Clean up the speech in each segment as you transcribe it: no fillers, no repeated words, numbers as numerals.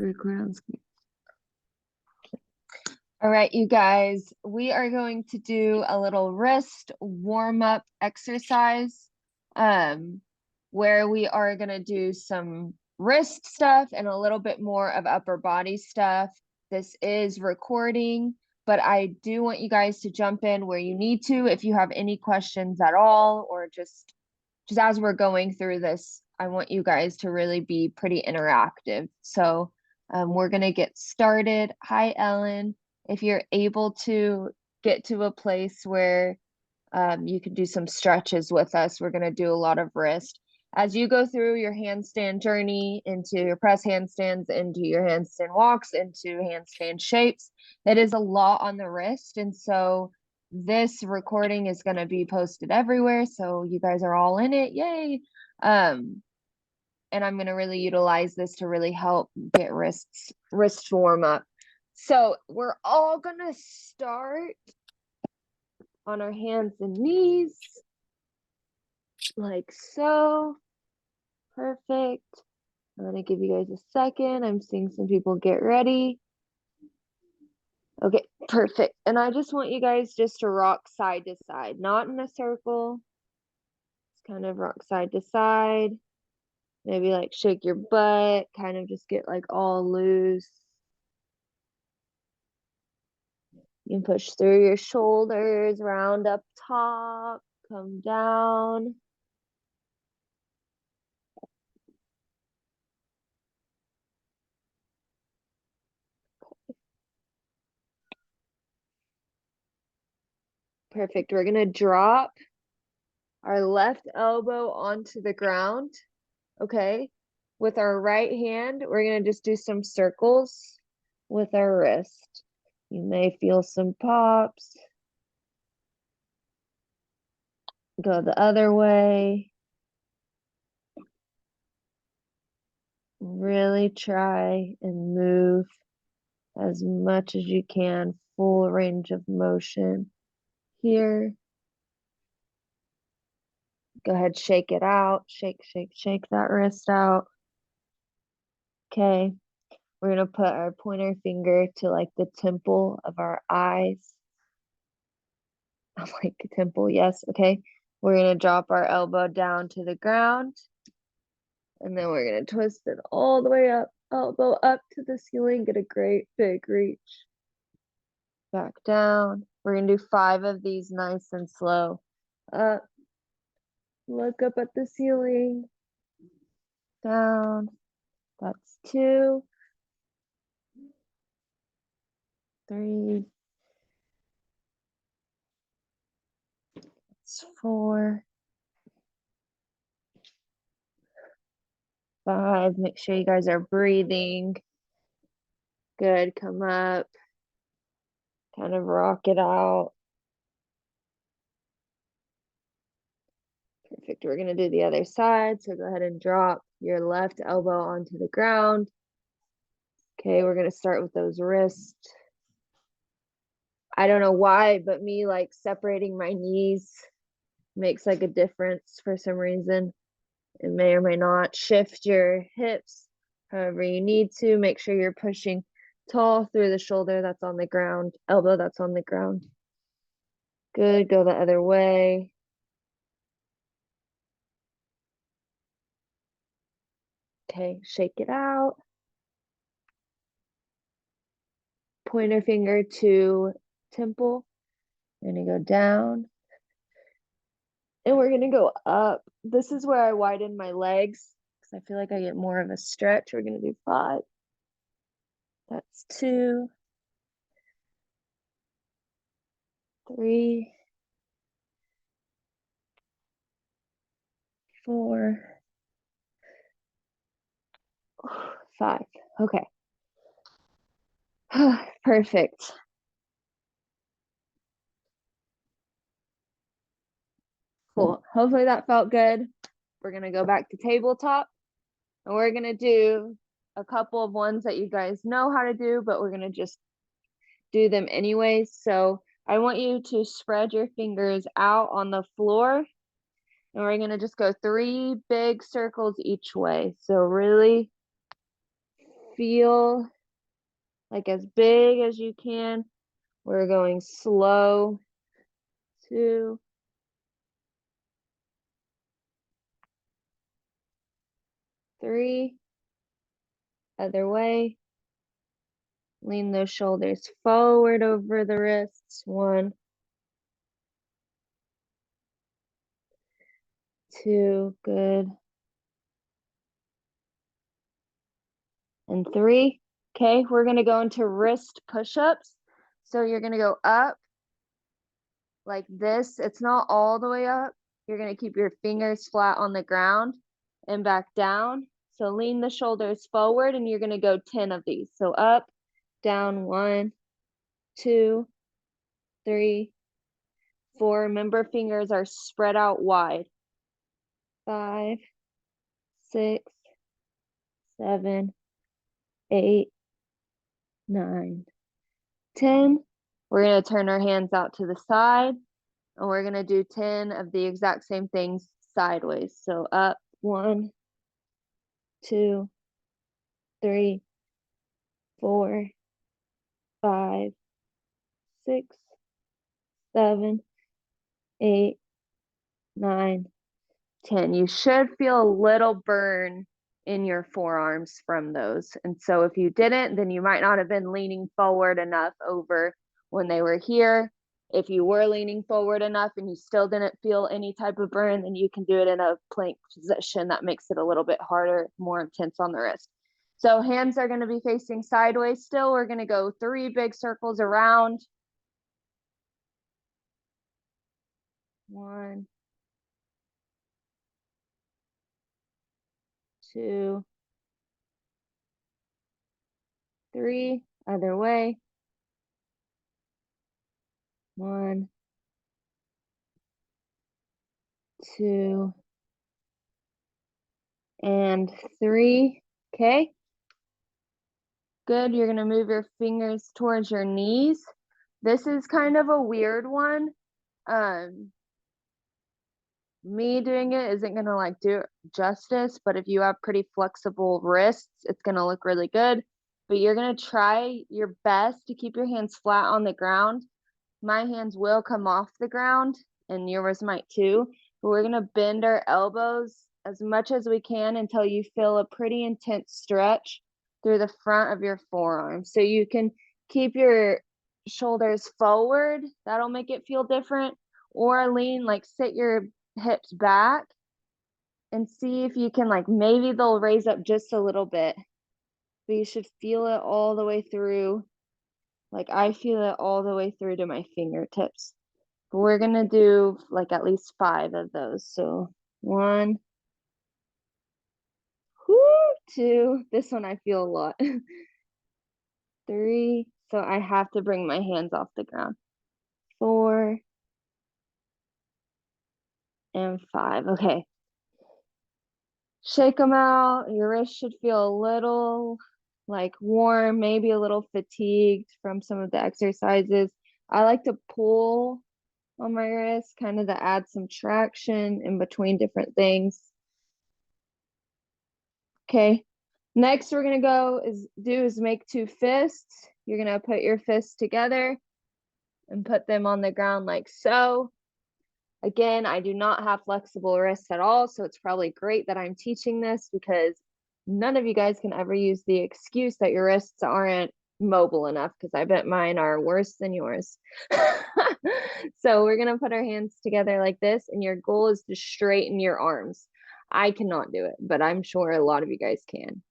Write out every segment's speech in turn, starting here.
Record on screen. All right, you guys, we are going to do a little wrist warm-up exercise where we are going to do some wrist stuff and a little bit more of upper body stuff. This is recording, but I do want you guys to jump in where you need to if you have any questions at all, or just as we're going through this, I want you guys to really be pretty interactive. So we're going to get started. Hi, Ellen. If you're able to get to a place where you can do some stretches with us, we're going to do a lot of wrist. As you go through your handstand journey into your press handstands, into your handstand walks, into handstand shapes, it is a lot on the wrist. And so this recording is going to be posted everywhere. So you guys are all in it. Yay. And I'm going to really utilize this to really help get wrist warm up. So we're all gonna start on our hands and knees, like so. Perfect. I'm gonna give you guys a second. I'm seeing some people get ready. Okay, perfect. And I just want you guys just to rock side to side, not in a circle. Just kind of rock side to side. Maybe like shake your butt, kind of just get like all loose. You can push through your shoulders, round up top, come down. Perfect. We're going to drop our left elbow onto the ground. Okay. With our right hand, we're going to just do some circles with our wrist. You may feel some pops. Go the other way. Really try and move as much as you can, full range of motion here. Go ahead, shake it out. Shake that wrist out. Okay. We're going to put our pointer finger to like the temple of our eyes. I'm like a temple, yes. Okay. We're going to drop our elbow down to the ground. And then we're going to twist it all the way up, elbow up to the ceiling, get a great big reach. Back down. We're going to do 5 of these nice and slow. Up. Look up at the ceiling. Down. That's 2. 3. That's 4. 5. Make sure you guys are breathing. Good. Come up. Kind of rock it out. Perfect. We're going to do the other side. So go ahead and drop your left elbow onto the ground. Okay, we're going to start with those wrists. I don't know why, but me like separating my knees makes like a difference for some reason. It may or may not. Shift your hips however you need to. Make sure you're pushing tall through the shoulder that's on the ground, elbow that's on the ground. Good. Go the other way. Okay, shake it out. Pointer finger to temple. We're going to go down. And we're going to go up. This is where I widen my legs because I feel like I get more of a stretch. We're going to do 5. That's 2. 3. 4. 5. Okay. Perfect. Cool. Hopefully that felt good. We're going to go back to tabletop and we're going to do a couple of ones that you guys know how to do, but we're going to just do them anyways. So I want you to spread your fingers out on the floor and we're going to just go 3 big circles each way. So really feel like as big as you can. We're going slow. 2, 3, other way. Lean those shoulders forward over the wrists. 1, 2, good. And 3. Okay, we're gonna go into wrist push-ups. So you're gonna go up like this. It's not all the way up. You're gonna keep your fingers flat on the ground and back down. So lean the shoulders forward and you're gonna go 10 of these. So up, down, 1, 2, 3, 4. Remember, fingers are spread out wide. 5, 6, 7, 8, 9, 10. We're going to turn our hands out to the side and we're going to do 10 of the exact same things sideways. So up, 1, 2, 3, 4, 5, 6, 7, 8, 9, 10. You should feel a little burn in your forearms from those. And so if you didn't, then you might not have been leaning forward enough over when they were here. If you were leaning forward enough and you still didn't feel any type of burn, then you can do it in a plank position. That makes it a little bit harder, more intense on the wrist. So hands are going to be facing sideways still. We're going to go 3 big circles around. 1, 2, 3, other way. 1, 2, and 3. Okay. Good. You're going to move your fingers towards your knees. This is kind of a weird one. Me doing it isn't going to like do it justice, but if you have pretty flexible wrists, it's going to look really good. But you're going to try your best to keep your hands flat on the ground. My hands will come off the ground and yours might too, but we're going to bend our elbows as much as we can until you feel a pretty intense stretch through the front of your forearm. So you can keep your shoulders forward. That'll make it feel different. Or lean, like sit your hips back and see if you can, like, maybe they'll raise up just a little bit, but you should feel it all the way through. Like I feel it all the way through to my fingertips. But we're gonna do like at least 5 of those. So 1, 2, this one I feel a lot. 3, so I have to bring my hands off the ground. 4 and 5. Okay. Shake them out. Your wrist should feel a little like warm, maybe a little fatigued from some of the exercises. I like to pull on my wrist, kind of to add some traction in between different things. Okay. Next, we're gonna is make 2 fists. You're gonna put your fists together and put them on the ground like so. Again, I do not have flexible wrists at all, so it's probably great that I'm teaching this because none of you guys can ever use the excuse that your wrists aren't mobile enough, because I bet mine are worse than yours. So we're gonna put our hands together like this, and your goal is to straighten your arms. I cannot do it, but I'm sure a lot of you guys can.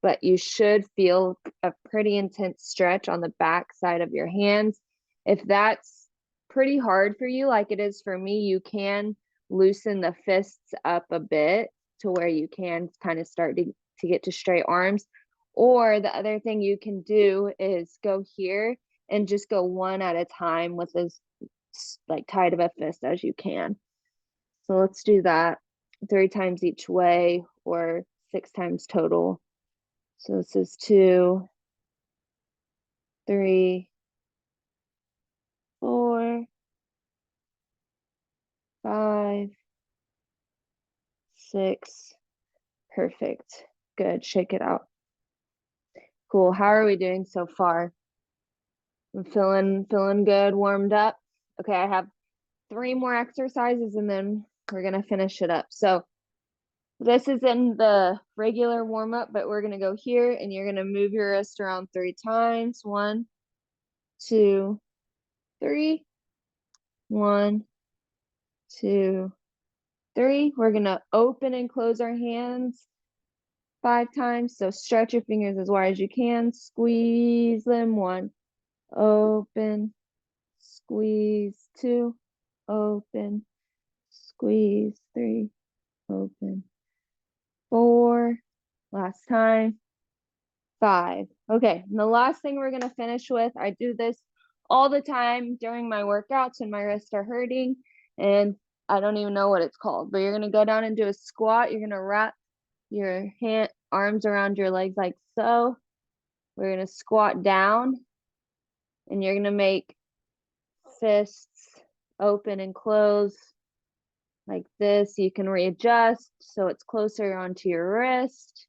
But you should feel a pretty intense stretch on the back side of your hands. If that's pretty hard for you, like it is for me, you can loosen the fists up a bit to where you can kind of start to get to straight arms. Or the other thing you can do is go here and just go one at a time with as like tight of a fist as you can. So let's do that 3 times each way, or 6 times total. So this is 2, 3, 4, 5, 6. Perfect. Good. Shake it out. Cool. How are we doing so far? I'm feeling good, warmed up. Okay, I have 3 more exercises and then we're gonna finish it up. So this is in the regular warm up, but we're gonna go here and you're gonna move your wrist around 3 times. 1, 2, 3. 1, 2, 3. We're gonna open and close our hands 5 times. So stretch your fingers as wide as you can. Squeeze them. 1, open, squeeze. 2, open, squeeze. 3, open. 4, last time. 5. Okay, and the last thing we're gonna finish with, I do this all the time during my workouts when my wrists are hurting, and I don't even know what it's called, but you're gonna go down and do a squat. You're gonna wrap your arms around your legs like so. We're gonna squat down, and you're gonna make fists open and close like this. You can readjust so it's closer onto your wrist.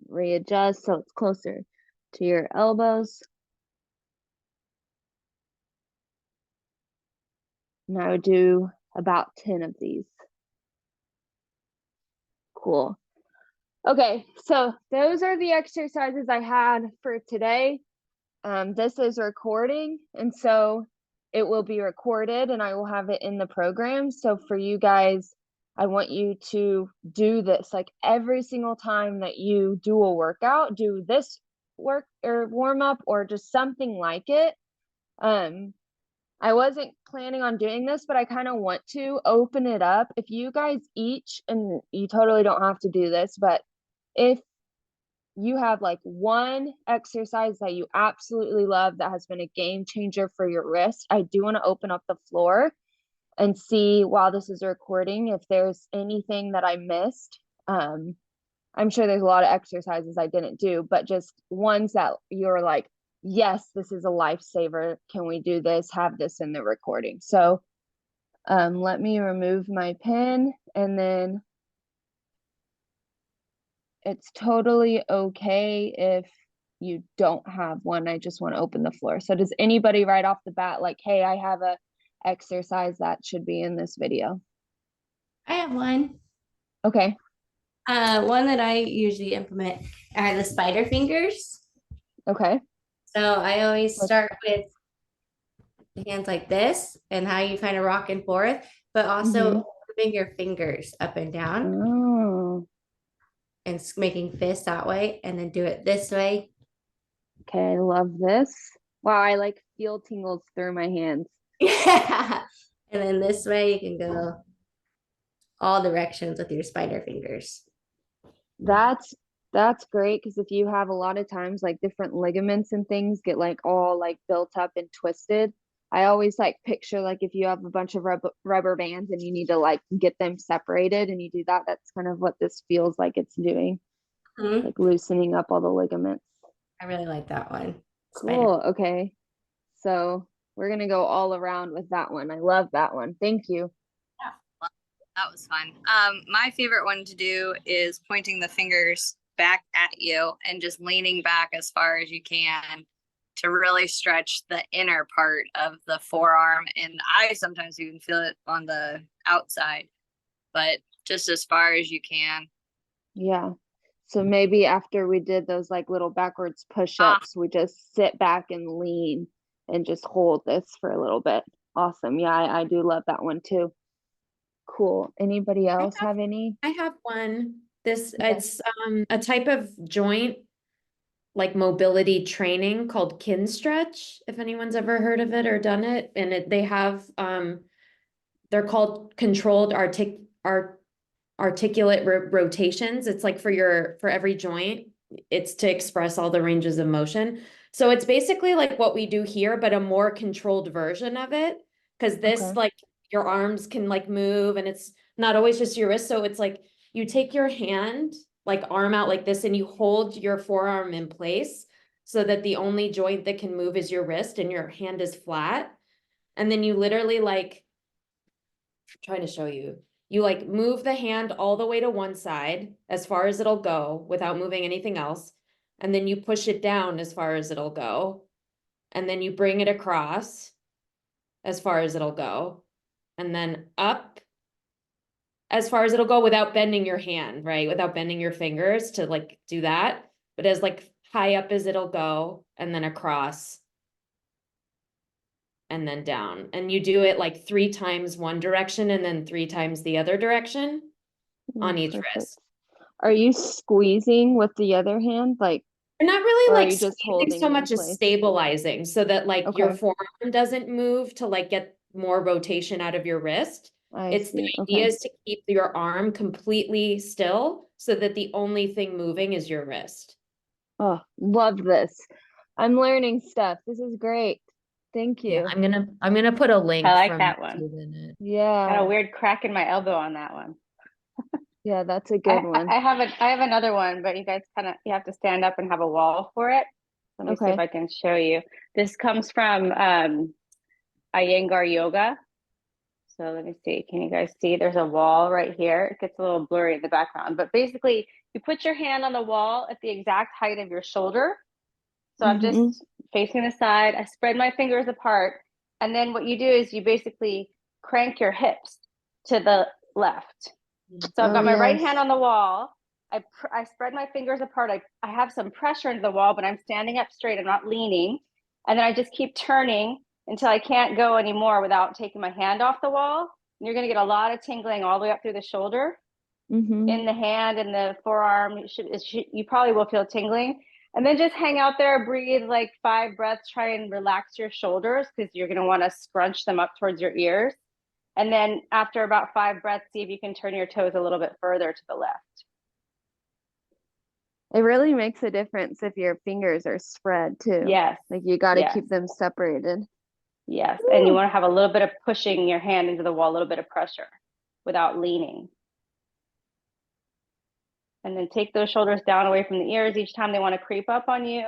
Readjust so it's closer to your elbows. And I would do about 10 of these. Cool. Okay, so those are the exercises I had for today. This is recording, and so it will be recorded and I will have it in the program. So for you guys, I want you to do this like every single time that you do a workout, do this work or warm up or just something like it. I wasn't planning on doing this, but I kind of want to open it up. If you guys each, and you totally don't have to do this, but if you have like one exercise that you absolutely love that has been a game changer for your wrist, I do want to open up the floor and see while this is recording if there's anything that I missed. I'm sure there's a lot of exercises I didn't do, but just ones that you're like, yes, this is a lifesaver. Can we do this? Have this in the recording. So let me remove my pen, and then it's totally okay if you don't have one. I just want to open the floor. So does anybody right off the bat like, hey, I have a exercise that should be in this video? I have one. Okay. One that I usually implement are the spider fingers. Okay. So I always Let's, start with the hands like this and how you kind of rock and forth, but also mm-hmm. moving your fingers up and down Oh, and making fists that way, and then do it this way. okay. I love this. Wow, I like feel tingles through my hands. Yeah. And then this way you can go all directions with your spider fingers. That's great because if you have a lot of times like different ligaments and things get like all like built up and twisted, I always like picture like if you have a bunch of rubber bands and you need to like get them separated and you do that, that's kind of what this feels like it's doing, Mhm. like loosening up all the ligaments. I really like that one. Spider. Cool. Okay. So we're gonna go all around with that one. I love that one. Thank you. Yeah, well, that was fun. My favorite one to do is pointing the fingers back at you and just leaning back as far as you can to really stretch the inner part of the forearm. And I sometimes even feel it on the outside, but just as far as you can. Yeah. So maybe after we did those like little backwards Ah, push-ups, we just sit back and lean and just hold this for a little bit. Awesome. Yeah, I do love that one too. Cool. Anybody else have any? I have one. This Okay. it's a type of joint like mobility training called Kinstretch, if anyone's ever heard of it or done it. And they have they're called controlled articulate rotations. It's like for every joint, it's to express all the ranges of motion. So it's basically like what we do here, but a more controlled version of it. Because this Okay. like your arms can like move and it's not always just your wrist. So it's like you take your hand, like arm out like this, and you hold your forearm in place so that the only joint that can move is your wrist and your hand is flat. And then you literally like, I'm trying to show you. You like move the hand all the way to one side as far as it'll go without moving anything else. And then you push it down as far as it'll go. And then you bring it across as far as it'll go. And then up as far as it'll go without bending your hand, right? Without bending your fingers to like do that. But as like high up as it'll go and then across. And then down. And you do it like 3 times one direction and then 3 times the other direction on each Perfect. wrist. Are you squeezing with the other hand? Like, You're not really or are like you just squeezing holding so it in much as place? stabilizing so that like your Okay. forearm doesn't move to like get more rotation out of your wrist. I It's the see. idea Okay. is to keep your arm completely still so that the only thing moving is your wrist. Oh, love this. I'm learning stuff. This is great. Thank Yeah, you. I'm gonna put a link I like from that one. YouTube in it. Got a Yeah. weird crack in my elbow on that one. Yeah, that's a good one. I have another one, but you guys you have to stand up and have a wall for it. Let me see if Okay. I can show you. This comes from Iyengar Yoga. So let me see. Can you guys see? There's a wall right here. It gets a little blurry in the background, but basically you put your hand on the wall at the exact height of your shoulder. So I'm Mhm. just facing the side. I spread my fingers apart. And then what you do is you basically crank your hips to the left. So I've Oh, got my right yes. hand on the wall. I spread my fingers apart. I have some pressure into the wall, but I'm standing up straight. I'm not leaning. And then I just keep turning until I can't go anymore without taking my hand off the wall. And you're going to get a lot of tingling all the way up through the shoulder, Mhm. in the hand and the forearm. You probably will feel tingling. And then just hang out there, breathe like 5 breaths, try and relax your shoulders because you're going to want to scrunch them up towards your ears. And then after about 5 breaths, see if you can turn your toes a little bit further to the left. It really makes a difference if your fingers are spread too. Yes. Like you got to Yes. keep them separated. Yes. And you Woo. want to have a little bit of pushing your hand into the wall, a little bit of pressure without leaning. And then take those shoulders down away from the ears each time they want to creep up on you.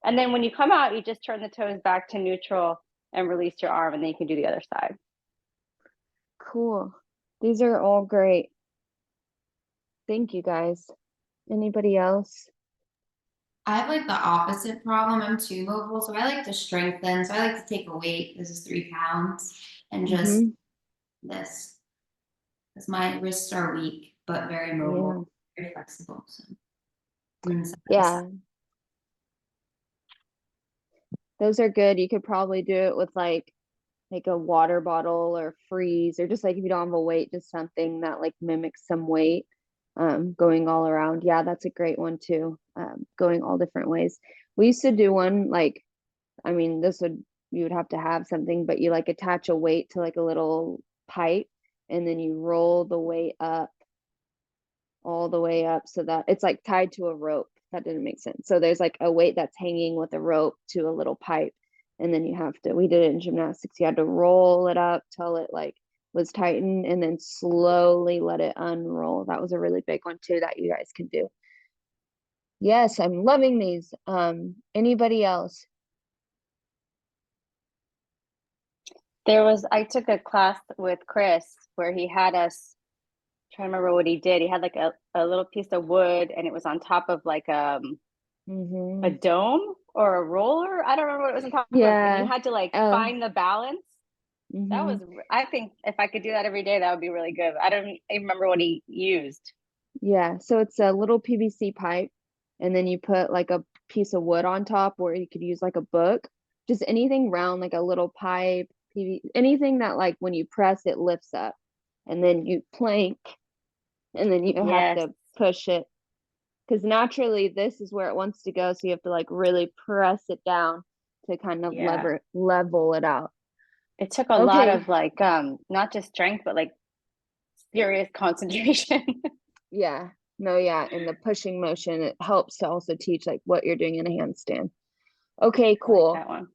And then when you come out, you just turn the toes back to neutral and release your arm, and then you can do the other side. Cool. These are all great. Thank you guys. Anybody else? I have like the opposite problem. I'm too mobile, so I like to strengthen. So I like to take a weight. This is 3 pounds, and just Mhm. this, because my wrists are weak but very mobile, very flexible. So Yeah. Those are good. You could probably do it with like a water bottle or freeze, or just like if you don't have a weight, just something that like mimics some weight. Going all around. Yeah, that's a great one too. Going all different ways. We used to do one like, I mean, you would have to have something, but you like attach a weight to like a little pipe and then you roll the weight up all the way up so that it's like tied to a rope. That didn't make sense. So there's like a weight that's hanging with a rope to a little pipe. And then we did it in gymnastics. You had to roll it up till it like was tightened and then slowly let it unroll. That was a really big one too that you guys can do. Yes, I'm loving these. Anybody else? I took a class with Chris where he had us, trying to remember what he did. He had like a little piece of wood and it was on top of like a dome or a roller. I don't remember what it was on top of. And you had to like find the balance. That was, I think if I could do that every day, that would be really good. I don't even remember what he used. Yeah, so it's a little PVC pipe and then you put like a piece of wood on top, or you could use like a book, just anything round, like a little pipe, anything that like when you press it lifts up, and then you plank and then you have to push it because naturally this is where it wants to go, so you have to like really press it down to kind of level it out. It took a lot of like not just strength but like serious concentration. Yeah, no, yeah, and the pushing motion, it helps to also teach like what you're doing in a handstand. Okay, cool. I like that one.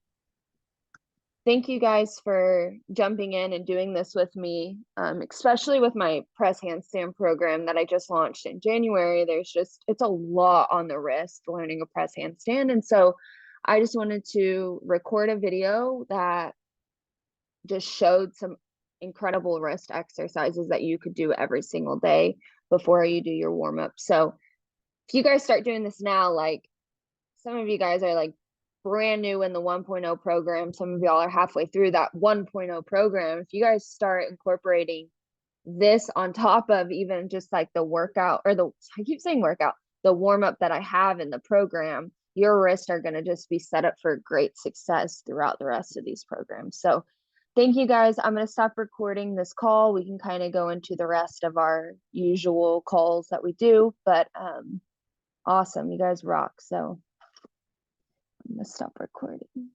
Thank you guys for jumping in and doing this with me, especially with my press handstand program that I just launched in January. It's a lot on the wrist learning a press handstand. And so I just wanted to record a video that just showed some incredible wrist exercises that you could do every single day before you do your warm up. So if you guys start doing this now, like some of you guys are like brand new in the 1.0 program, some of y'all are halfway through that 1.0 program. If you guys start incorporating this on top of even just like the workout or I keep saying workout, the warm up that I have in the program, your wrists are going to just be set up for great success throughout the rest of these programs. So thank you guys. I'm going to stop recording this call. We can kind of go into the rest of our usual calls that we do, but awesome. You guys rock. So I'm going to stop recording.